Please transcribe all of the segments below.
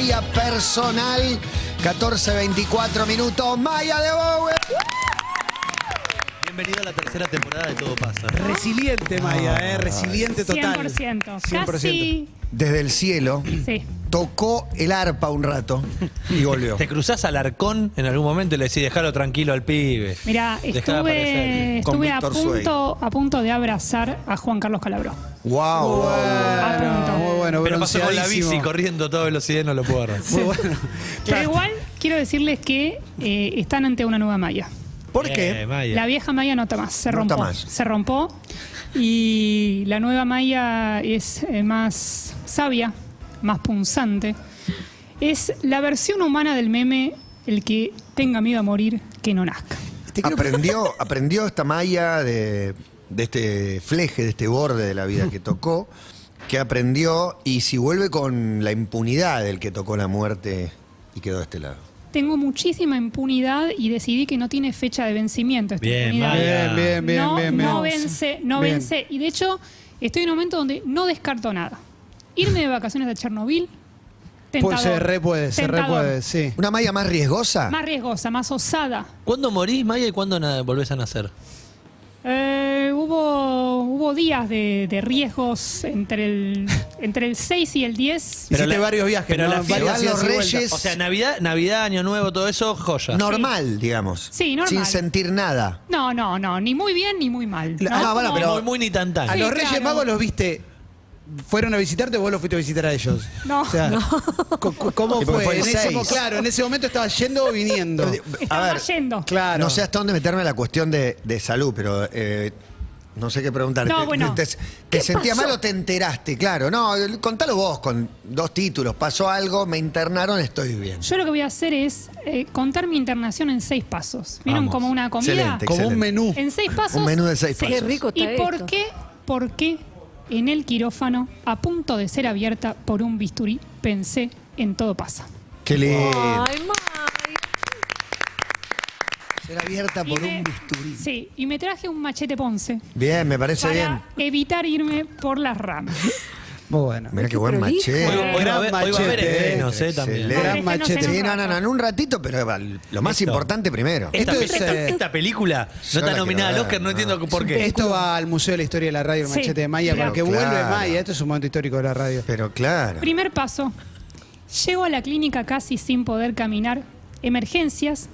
Maya personal. 14:24 minutos. Maya de Bowie. Bienvenido a la tercera temporada de Todo Pasa. Resiliente, Maya, resiliente total. 100%. 100%. Casi. Desde el cielo. Sí. Tocó el arpa un rato y volvió. ¿Te cruzás al Arcón en algún momento y le decís, dejalo tranquilo al pibe? Mirá, Dejá de aparecer. estuve a Víctor Suey. punto de abrazar a Juan Carlos Calabró. Wow. A punto. Muy bueno, Pero pasó con la bici bronceadísimo. corriendo a toda velocidad y no lo puedo agarrar. Muy bueno. Pero igual quiero decirles que están ante una nueva Maya. ¿Por qué? Maya. La vieja Maya no está más, se No rompió. está más. Se rompió y la nueva Maya es más sabia, más punzante. Es la versión humana del meme, el que tenga miedo a morir, que no nazca. Aprendió esta Maya de este fleje, de este borde de la vida que tocó, que aprendió y si vuelve con la impunidad del que tocó la muerte y quedó de este lado. Tengo muchísima impunidad y decidí que no tiene fecha de vencimiento esta Bien, impunidad. Maya. Bien. No vence. Bien. Y de hecho, estoy en un momento donde no descarto nada. Irme de vacaciones a Chernobyl, tentador. Se re puede, Tentador. sí. ¿Una Maya más riesgosa? Más riesgosa, más osada. ¿Cuándo morís, Maya, y cuándo volvés a nacer? Hubo días de riesgos entre el 6 y el 10. Pero Hiciste varios viajes, pero ¿no? la fiesta- Varias Van los idas y vueltas. Reyes. O sea, Navidad, Año Nuevo, todo eso, joya. Normal, digamos. Sí, normal. Sin sentir nada. No, ni muy bien ni muy mal. ¿no? Ah, bueno, Como- pero- Muy ni tan tan. A Sí, los Reyes claro. Magos los viste. ¿Fueron a visitarte o vos los fuiste a visitar a ellos? No. O sea, ¿cómo Y porque fue? fue el En ese, 6. claro, en ese momento estaba yendo o viniendo. Estaba yendo. Claro. No sé hasta dónde meterme en la cuestión de salud, pero no sé qué preguntarte. No, bueno. ¿Te sentías mal o te enteraste? Claro, no, contalo vos con 2 títulos. Pasó algo, me internaron, estoy bien. Yo lo que voy a hacer es contar mi internación en 6 pasos. ¿Vieron Vamos. como una comida? Excelente. Como un menú. En 6 pasos. Un menú de 6 Sí. pasos. Qué rico ¿Y está esto. por qué en el quirófano, a punto de ser abierta por un bisturí, pensé en Todo Pasa? Qué lindo. Ay, May. Ser abierta por Y me- un bisturí. Sí, y me traje un machete Ponce Bien, me parece para bien. evitar irme por las ramas. Muy bueno. Mirá qué buen prolijo. machete. Hoy va a haber machete, estrenos, también. excelente. Gran Deje, no se machete. nos Sí, rompa. en un ratito, pero lo más Esto. importante primero. Esta, Esto es, esta película yo no la está quiero nominada al ver, Oscar, no no. entiendo por qué. Esto va al Museo de la Historia de la Radio, el Sí, machete de Maya, claro. porque Claro. vuelve Maya. Esto es un momento histórico de la radio. Pero claro. Primer paso. Llego a la clínica casi sin poder caminar. Emergencias.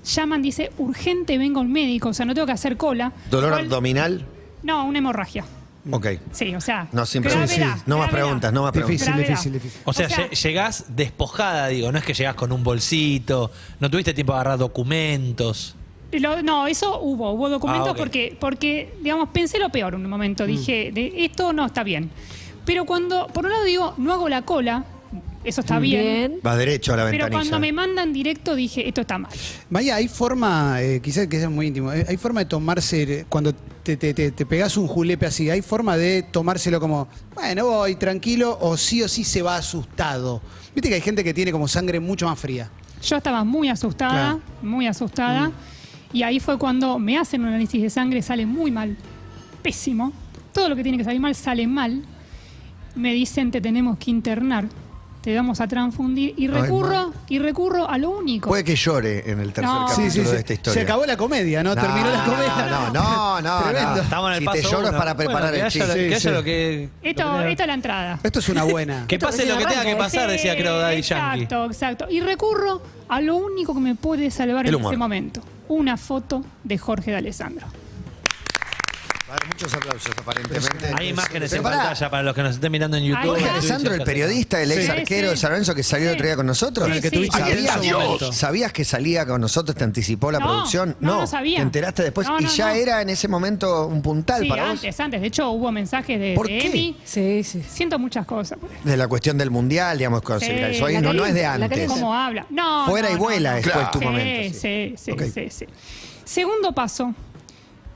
Llaman, dice, urgente, vengo al médico. O sea, no tengo que hacer cola. ¿Dolor ¿Cuál? abdominal? No, una hemorragia. Ok. Sí, o sea. No, sin gravedad, preguntas. No más gravedad. preguntas, no más preguntas. Difícil, Gravedad. difícil. O sea, O sea- llegás despojada, digo, no es que llegás con un bolsito, no tuviste tiempo de agarrar documentos. No, eso hubo documentos Ah, ok. porque, digamos, pensé lo peor en un momento. Dije, esto no está bien. Pero cuando, por un lado digo, no hago la cola, eso está bien. Vas derecho a la Pero ventanilla. cuando me mandan directo dije, esto está mal. Maya, hay forma, quizás que sea muy íntimo, hay forma de tomarse, cuando te pegás un julepe así, hay forma de tomárselo como, bueno, voy tranquilo, o sí se va asustado. Viste que hay gente que tiene como sangre mucho más fría. Yo estaba muy asustada, Claro. muy asustada. Y ahí fue cuando me hacen un análisis de sangre, sale muy mal, pésimo. Todo lo que tiene que salir mal sale mal. Me dicen, te tenemos que internar, te vamos a transfundir. Y recurro a lo único. Puede que llore en el tercer No. capítulo de esta historia. Se acabó la comedia, ¿no? Terminó la comedia. No. Tremendo. Estamos en el Si paso te lloro es uno. para preparar Bueno, el que chiste. haya, Sí, que haya sí. lo que... Esto es la entrada. Esto es una buena. Que pase lo que tenga que pasar, decía creo Daddy Yankee. Exacto. Y recurro a lo único que me puede salvar El en humor. ese momento. Una foto de Jorge D'Alessandro. Vale, muchos aplausos, aparentemente. Hay imágenes Pero en pará, pantalla para los que nos estén mirando en YouTube. Ahí Jorge va. en Twitch, Alessandro, en el casa. periodista, el ex Sí, arquero sí. de San Lorenzo que salió el otro día con nosotros. Sí, el que tuviste ¿Sabías, intenso momento. ¿Sabías que salía con nosotros? ¿Te anticipó la No, producción? no sabía. ¿Te enteraste después? No, y no, ya no. era en ese momento un puntal Sí, para vos. antes. De hecho, hubo mensajes de ¿Por qué? Emi. Sí, sí. Siento muchas cosas. De la cuestión del mundial, digamos, cuando se Sí, viralizó ahí, la no es de caliente, la antes. caliente. ¿Cómo habla? No. Fuera y vuela no. después tu Sí, momento. Sí. Ok. Segundo paso.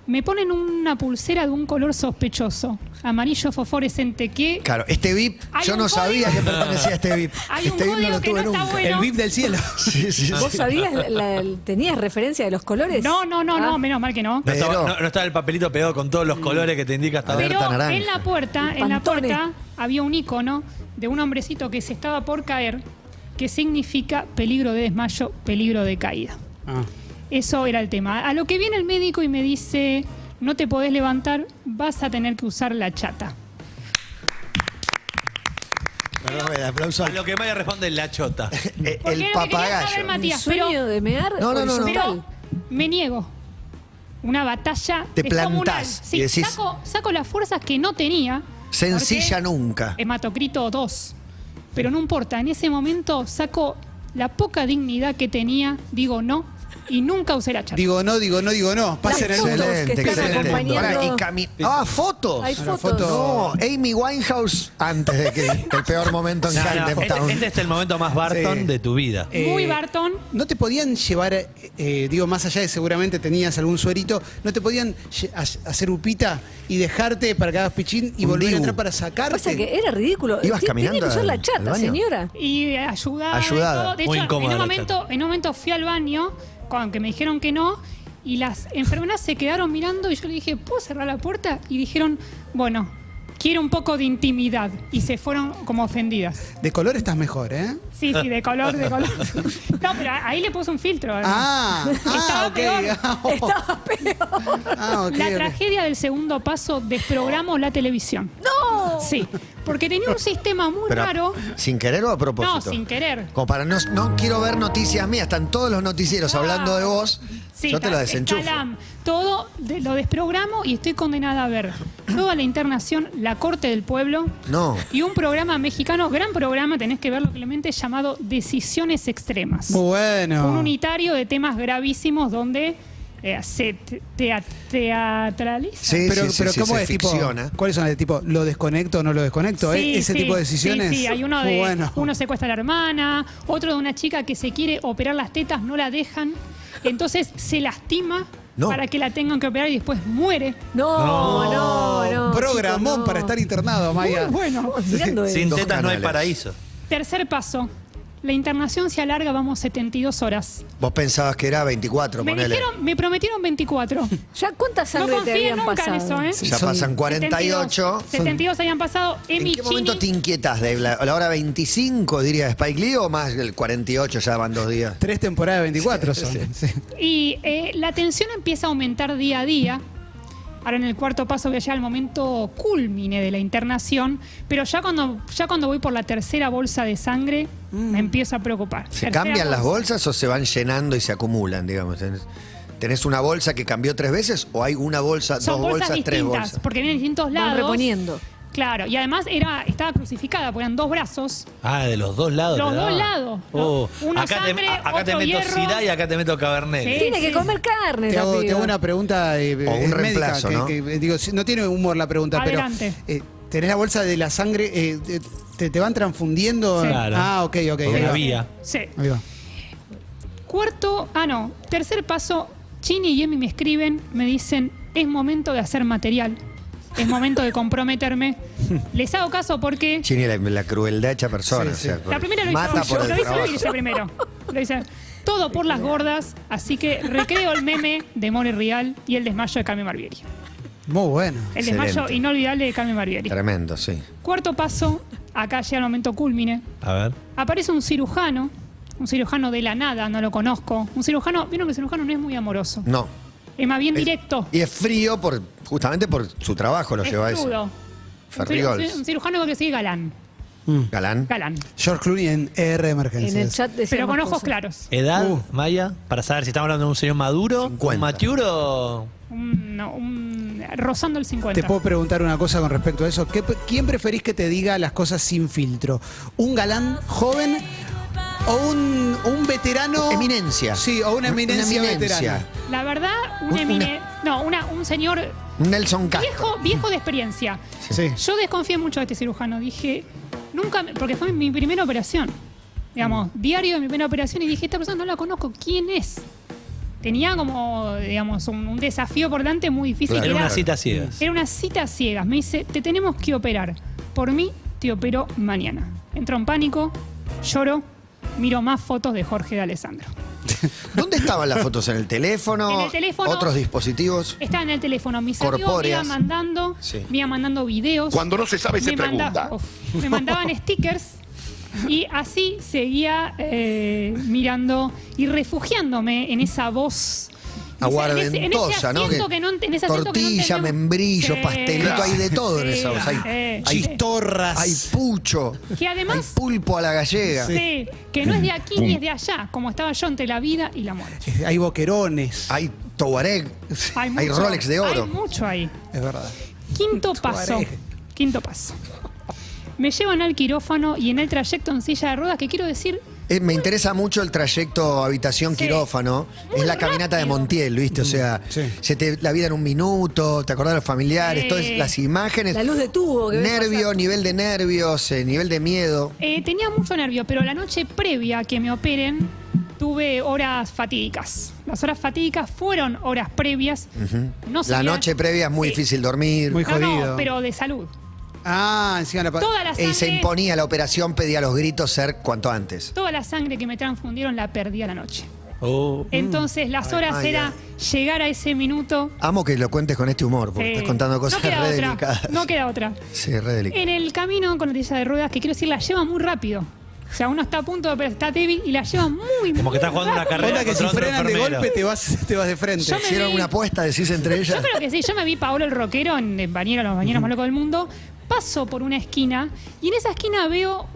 Me ponen una pulsera de un color sospechoso, amarillo fosforescente, que Claro, este VIP, Hay yo un no sabía código. que pertenecía a este VIP. Hay un Este VIP no código lo que tuve no está nunca. bueno. El VIP del cielo. Sí. ¿Vos sabías, tenías referencia de los colores? No, Ah. menos mal que no. No estaba, Pero- no estaba el papelito pegado con todos los colores que te indica hasta Alerta Pero naranja. en la puerta Pantone. había un icono de un hombrecito que se estaba por caer, que significa peligro de desmayo, peligro de caída. Ah. Eso era el tema. A lo que viene el médico y me dice, no te podés levantar, vas a tener que usar la chata. Perdón, el aplauso A al- lo que Maya responde la chota. Porque el es lo que quería saber, papagayo. Matías, ¿Un sueño de mear? No, no, no, no. pero me niego. Una batalla Te descomunal. plantás Sí, y decís- saco las fuerzas que no tenía. Sencilla porque nunca. Hematocrito 2. Pero no importa, en ese momento saco la poca dignidad que tenía, digo no, y nunca usé la chata. Digo no. Pasen Las el fotos mundo. que están acompañando. Pará, y fotos. Hay Una fotos. foto. No, Amy Winehouse antes de que el peor momento en No, no, Camden Town. este es el momento más Barton Sí. de tu vida. Muy Barton. ¿No te podían llevar, digo, más allá de seguramente tenías algún suerito, no te podían hacer upita y dejarte para que hagas pichín y Un volver a dibu. entrar para sacarte? Pasa que era ridículo. ¿Ibas Tiene caminando que usar la al chata, baño? señora. Y ayudada. Ayudada. y todo. De Muy hecho, incómoda la en un momento fui al baño, cuando me dijeron que no, y las enfermeras se quedaron mirando y yo le dije, ¿puedo cerrar la puerta? Y dijeron, bueno, quiero un poco de intimidad. Y se fueron como ofendidas. De color estás mejor, ¿eh? Sí, de color, de color. No, pero ahí le puse un filtro. Estaba Ok. peor. Estaba peor. Ok, La ok. tragedia del segundo paso, desprogramó la televisión. ¡No! Sí, porque tenía un sistema muy Pero, raro. ¿sin querer o a propósito? No, sin querer. Como para no quiero ver noticias mías, están todos los noticieros hablando de vos. Sí, yo te lo desenchufo. Todo lo desprogramo y estoy condenada a ver toda la internación, La Corte del Pueblo No. y un programa mexicano, gran programa, tenés que verlo Clemente, llamado Decisiones Extremas. Muy bueno. Un unitario de temas gravísimos donde se teatraliza. Sí, Pero, sí, sí, pero sí, ¿cómo se es? Tipo, ficciona. ¿cuáles son? ¿Tipo, lo desconecto o no lo desconecto? Sí, Ese sí, tipo de decisiones. Sí, hay uno Muy de bueno. uno secuestra a la hermana, otro de una chica que se quiere operar las tetas, no la dejan, entonces se lastima No. para que la tengan que operar y después muere. No. Programón chicos, no. para estar internado, Maya. Muy bueno. Mirando eso. Sin Dos tetas no hay canales. paraíso. Tercer paso. La internación se alarga, vamos, 72 horas. Vos pensabas que era 24, ponele. Me prometieron 24. ¿Ya cuánta No sangre te confíen habían nunca pasado? en eso, ¿eh? Ya Son pasan 48. 72 habían pasado. ¿En Emi qué momento te Chini. inquietas? ¿De la hora 25, diría de Spike Lee, o más el 48 ya van 2 días? 3 temporadas de 24 son. Sí. Y la tensión empieza a aumentar día a día. Ahora en el cuarto paso voy a llegar al momento culmine de la internación, pero ya cuando voy por la tercera bolsa de sangre me empiezo a preocupar. ¿Se Tercera cambian las bolsa. bolsas o se van llenando y se acumulan, digamos? ¿Tenés una bolsa que cambió 3 veces o hay una bolsa, Son 2 bolsas bolsas, 3 distintas, bolsas? porque vienen de distintos Van lados. reponiendo. Claro, y además estaba crucificada, porque eran 2 brazos. Ah, de los dos lados. Los te dos daba. lados. Oh, Uno acá sangre, acá te otro meto hierro. Syrah y acá te meto Cabernet. Sí. Tiene que comer carne, Te la hago piba. una pregunta O un médica. reemplazo, ¿no? Digo, no tiene humor la pregunta, Adelante. pero tenés la bolsa de la sangre, te van transfundiendo. Sí. Claro. Ah, ok. Por ahí una va. vía. Sí. Ahí va. Tercer paso, Chini y Emi me escriben, me dicen, es momento de hacer material, es momento de comprometerme. Les hago caso porque Chini, la crueldad hecha persona. Sí, sí. o sea, la primera lo mata hizo por yo, el lo trabajo. hice primero. Lo hice todo por las gordas, así que recreo el meme de Mori Real y el desmayo de Carmen Barbieri. Muy bueno. El desmayo Excelente. inolvidable de Carmen Barbieri. Tremendo, sí. Cuarto paso, acá llega el momento culmine. A ver. Aparece un cirujano de la nada, no lo conozco. Un cirujano, vieron que el cirujano no es muy amoroso. No. Es más bien directo. Y es frío justamente por su trabajo, lo Es lleva a eso. crudo. Ferriols. Un cirujano que sigue galán. Galán. Galán. George Clooney en ER Emergencias. En el chat decía Pero con más ojos cosas. claros. ¿Edad, Maya? Para saber si estamos hablando de un señor maduro, 50. un matiuro. Rozando el 50. Te puedo preguntar una cosa con respecto a eso. ¿Quién preferís que te diga las cosas sin filtro? ¿Un galán joven o un veterano? Eminencia. Sí, o una eminencia, veterana. La verdad, un señor Un Nelson Castro. viejo de experiencia. Sí. Yo desconfié mucho de este cirujano. Dije, porque fue mi primera operación. Digamos, diario de mi primera operación y dije, esta persona no la conozco, ¿quién es? Tenía como, digamos, un desafío por delante muy difícil. Claro. Era que una cita ciegas. Era una cita ciegas. Me dice, te tenemos que operar. Por mí, te opero mañana. Entro en pánico, lloro, miro más fotos de Jorge de Alessandro. ¿Dónde estaban las fotos? ¿En el teléfono? En el teléfono. ¿Otros dispositivos? Estaba en el teléfono. Mis amigos me Corpóreas. iban mandando videos. Cuando no se sabe, se pregunta. Me mandaban stickers Y así seguía mirando y refugiándome en esa voz. Aguardentosa, ¿no? En ese acento que no Tortilla, entendemos. membrillo, Sí. pastelito, hay de todo en Sí. esa voz. Hay Chistorras. pucho, Que hay además, pulpo a la gallega. sí, que no es de aquí ni es de allá, como estaba yo entre la vida y la muerte. Hay boquerones. Hay Touareg, hay mucho, Rolex de oro. Hay mucho ahí. Es verdad. Quinto paso. Quinto paso. Me llevan al quirófano y en el trayecto en silla de ruedas, que quiero decir, Me interesa mucho el trayecto habitación-quirófano. Muy Es la caminata de rápido. Montiel, ¿viste? O sea, Sí. la vida en un minuto, te acordás de los familiares, Sí. todas las imágenes. La luz de tubo que ves Nervio, pasar. nivel de nervios, nivel de miedo. tenía mucho nervio, pero la noche previa a que me operen, tuve horas fatídicas. Las horas fatídicas fueron horas previas. No La sabía- noche previa es muy Sí. difícil dormir. Muy No, no, jodido. pero de salud. Ah, encima la Toda la Y se sangre, imponía la operación, pedía los gritos ser cuanto antes. toda la sangre que me transfundieron la perdí a la noche. Oh. Entonces las horas ay, era llegar a ese minuto. Amo que lo cuentes con este humor, porque Sí. estás contando cosas no queda re otra, delicadas. No queda otra. Sí, re delicadas. En el camino con la silla de ruedas, que quiero decir, la lleva muy rápido. O sea, uno está a punto de, pero está débil y la lleva muy, Como que está muy jugando una rápido. carrera. Onda que si contra otro frenan de enfermero. golpe te vas de frente. Yo me ¿Hicieron vi- una apuesta, decís, entre ellas? Yo creo que sí. Yo me vi Paolo el rockero en los bañeros más locos del mundo. Paso por una esquina y en esa esquina veo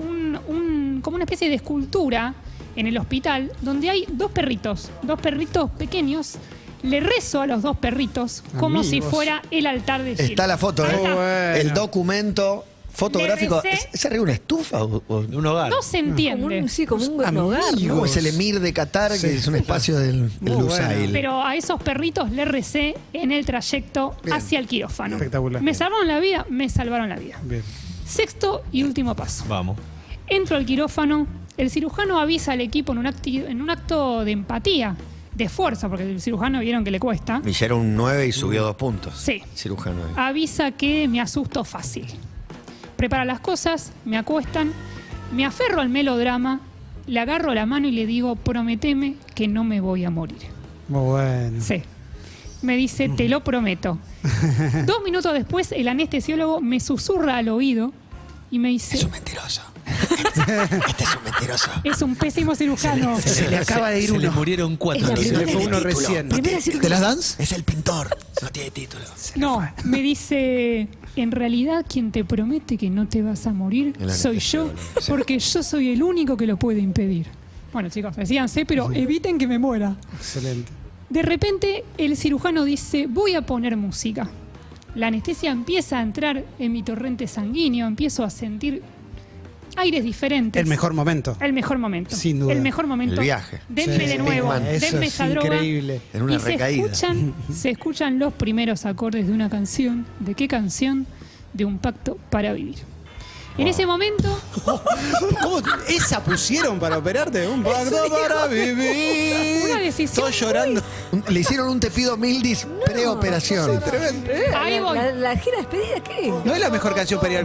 como una especie de escultura en el hospital donde hay dos perritos pequeños. Le rezo a los dos perritos como si Amigos. fuera el altar de Gil. Está la foto, Ahí ¿eh? está. Bueno. El documento fotográfico. Le recé- ¿Es arriba una estufa? O De un hogar. No se Como entiende. un hogar, ¿no? ¿Cómo es el Emir de Qatar, Sí. que es un espacio del Muy Lusail? bueno. Pero a esos perritos le recé en el trayecto Bien. hacia el quirófano. Espectacular. Me salvaron la vida, me salvaron la vida. Bien. Sexto y último paso. Vamos. Entro al quirófano, el cirujano avisa al equipo en un acto de empatía, de esfuerzo, porque el cirujano vieron que le cuesta. Y ya era un 9 y subió 2 puntos. Sí. Cirujano. Avisa que me asusto fácil. Prepara las cosas, me acuestan, me aferro al melodrama, le agarro la mano y le digo, prometeme que no me voy a morir. Muy bueno. Sí. Me dice, te lo prometo. 2 minutos después, el anestesiólogo me susurra al oído y me dice, Es un mentiroso. Este es un mentiroso. es un pésimo cirujano. Se le acaba de ir Se le uno. murieron 4. Es la Se le primera fue uno título. recién. Primera cirugía. ¿Te las dan? Es el pintor. No tiene título. No, me dice, en realidad quien te promete que no te vas a morir El soy yo, anestesiólogo. porque yo soy el único que lo puede impedir. Bueno, chicos, decíanse, pero eviten que me muera. Excelente. De repente, el cirujano dice, voy a poner música. La anestesia empieza a entrar en mi torrente sanguíneo, empiezo a sentir aires diferentes. El mejor momento. El mejor momento. Sin duda. El mejor momento. El viaje. Denme Sí, de nuevo. Big Man. Eso Denme es esa droga. increíble. En una y recaída. se escuchan los primeros acordes de una canción. ¿De qué canción? De Un pacto para vivir. En ese momento, ¿Cómo esa pusieron para operarte? Un pacto para vivir. Una decisión Todos llorando. Le hicieron un te pido mildis preoperación. Tremendo. ahí voy. La gira despedida, ¿qué? No es la mejor canción para ir al